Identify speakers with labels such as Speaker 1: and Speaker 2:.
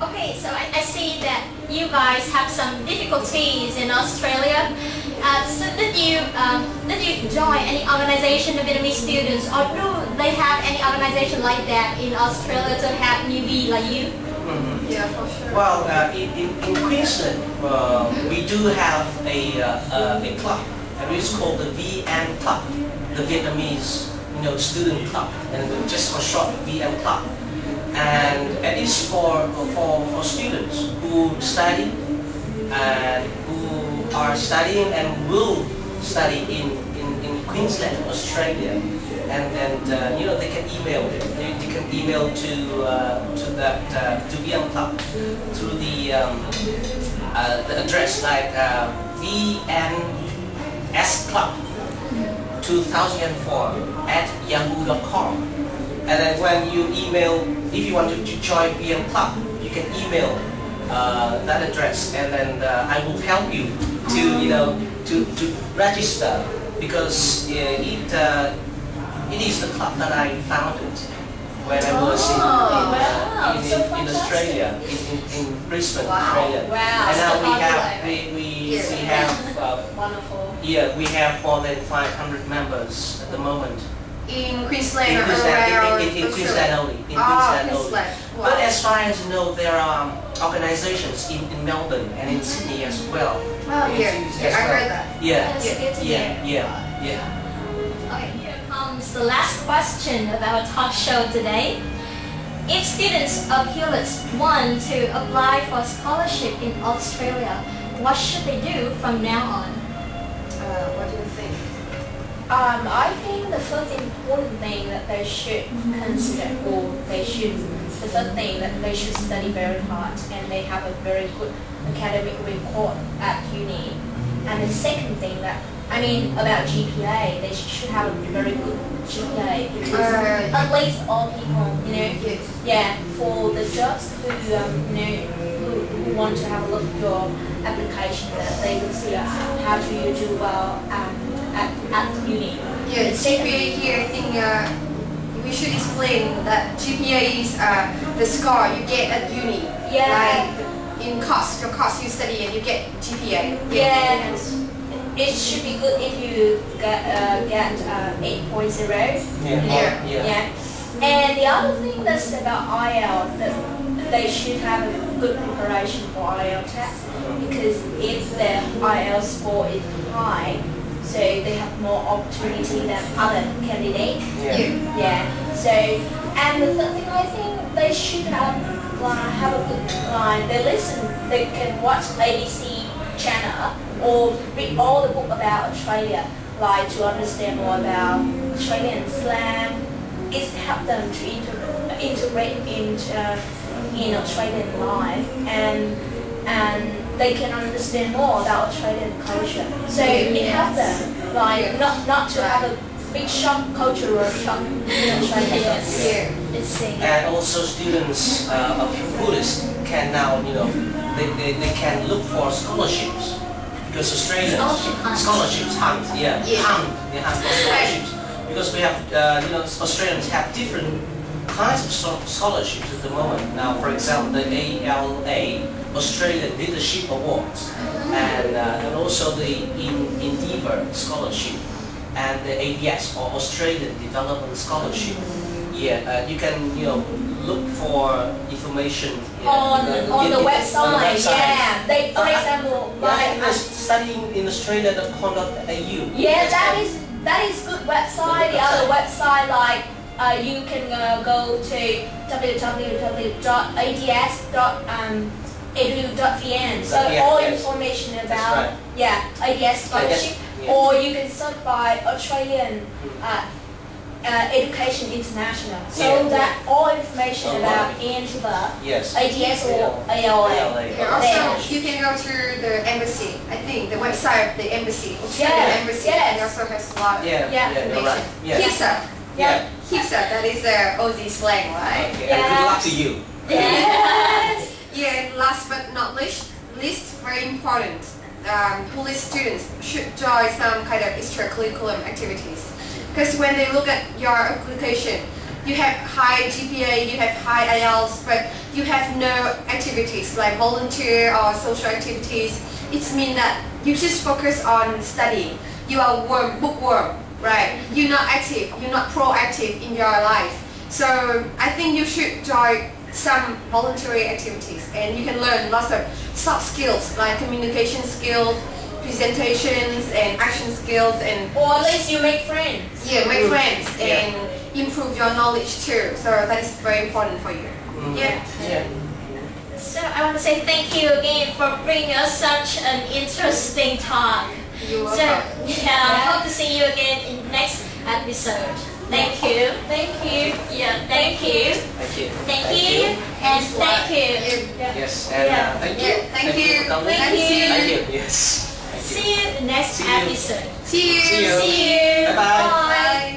Speaker 1: Okay, so I see that you guys have some difficulties in Australia. So did you join any organization of Vietnamese students, or do they have any organization like that in Australia to have newbie like you?
Speaker 2: Yeah, for sure.
Speaker 3: Well, in Queensland, we do have a club, and it's called the VN Club, the Vietnamese student club, and just for short, VN Club. And it is for students who study and who are studying and will study in Queensland, Australia. And they can email. They can email to VN Club through the address like VNS Club 2004 at yahoo.com. And then when you email, if you want to join VN Club, you can email that address, and then I will help you to register, because it is the club that I founded when I was in Australia, in Brisbane, Australia.
Speaker 1: Wow.
Speaker 3: And now
Speaker 1: we
Speaker 3: have
Speaker 1: wonderful.
Speaker 3: Yeah, we have more than 500 members at the moment.
Speaker 2: In Queensland
Speaker 3: In
Speaker 2: or
Speaker 3: Queensland,
Speaker 2: around
Speaker 3: in Queensland only. In
Speaker 2: Queensland
Speaker 3: Queensland only.
Speaker 2: Wow.
Speaker 3: But as far as you know, there are organizations in Melbourne and in Sydney as well.
Speaker 2: Oh, yeah, I heard that.
Speaker 3: Yeah,
Speaker 1: That's good to hear.
Speaker 3: yeah.
Speaker 1: Okay, here comes the last question of our talk show today. If students or pilots want to apply for scholarship in Australia, what should they do from now on?
Speaker 2: What do you think?
Speaker 4: I think the first important thing that they should consider, the first thing that they should study very hard, and they have a very good academic record at uni. And the second thing about GPA, they should have a very good GPA, because at least all people, for the jobs who want to have a look at your application, that they will see how do you do well at uni.
Speaker 2: Yeah, GPA here, I think we should explain that GPA is the score you get at uni.
Speaker 4: Yeah.
Speaker 2: Like in your course you study and you get GPA.
Speaker 4: Yeah. It should be good if you get 8.0.
Speaker 3: Yeah.
Speaker 4: And the other thing that's about IELTS, that they should have a good preparation for IELTS test, because if their IELTS score is high, so they have more opportunity than other candidates. Yeah. So, and the third thing, I think they should have a good they can watch ABC channel or read all the book about Australia, like to understand more about Australian slang. It helps them to integrate in Australian life, and they can understand more about Australian culture. So it helps them, like not to have a big cultural shock in Australia.
Speaker 3: And also students of Buddhists can now, they can look for scholarships, because Australians scholarships hunt for scholarships, because we have Australians have different kinds of scholarships at the moment. Now, for example, the ALA, Australian Leadership Awards, and also the Endeavour Scholarship, and the ADS, or Australian Development Scholarship. Yeah, you can look for information
Speaker 4: on the website. Yeah, they, for example,
Speaker 3: studying in Australia.com.au.
Speaker 4: Yeah, that is good website. The other website, like you can go to www.ads.edu.vn. So all information about ADS scholarship, or you can search by Australian Education International. So that all information about Angela, ADS or ALA.
Speaker 2: Also, you can go to the embassy. I think the website of the embassy, Australian embassy, and also has a lot of information. HIPSA. HIPSA, that is Aussie slang, right?
Speaker 3: Okay. And good luck to you.
Speaker 2: And last but not least, very important, police students should join some kind of extracurriculum activities. Because when they look at your application, you have high GPA, you have high IELTS, but you have no activities like volunteer or social activities, it means that you just focus on studying. You are bookworm, right? You're not active, you're not proactive in your life. So I think you should join some voluntary activities, and you can learn lots of soft skills like communication skills, presentations and action skills, and
Speaker 4: or at least you make friends.
Speaker 2: Yeah, make friends and improve your knowledge too. So that is very important for you. Yeah.
Speaker 1: So I want to say thank you again for bringing us such an interesting talk.
Speaker 2: You're welcome.
Speaker 1: So I hope to see you again in next episode. Thank you. Thank you. Yeah. Thank you.
Speaker 3: Thank you.
Speaker 1: Thank you. And thank you.
Speaker 3: Yes. And thank you.
Speaker 2: Thank you.
Speaker 1: Thank you.
Speaker 3: Thank you. Yes.
Speaker 1: See you in the next episode.
Speaker 2: See you.
Speaker 3: See you.
Speaker 1: See you.
Speaker 3: Bye-bye.
Speaker 1: Bye.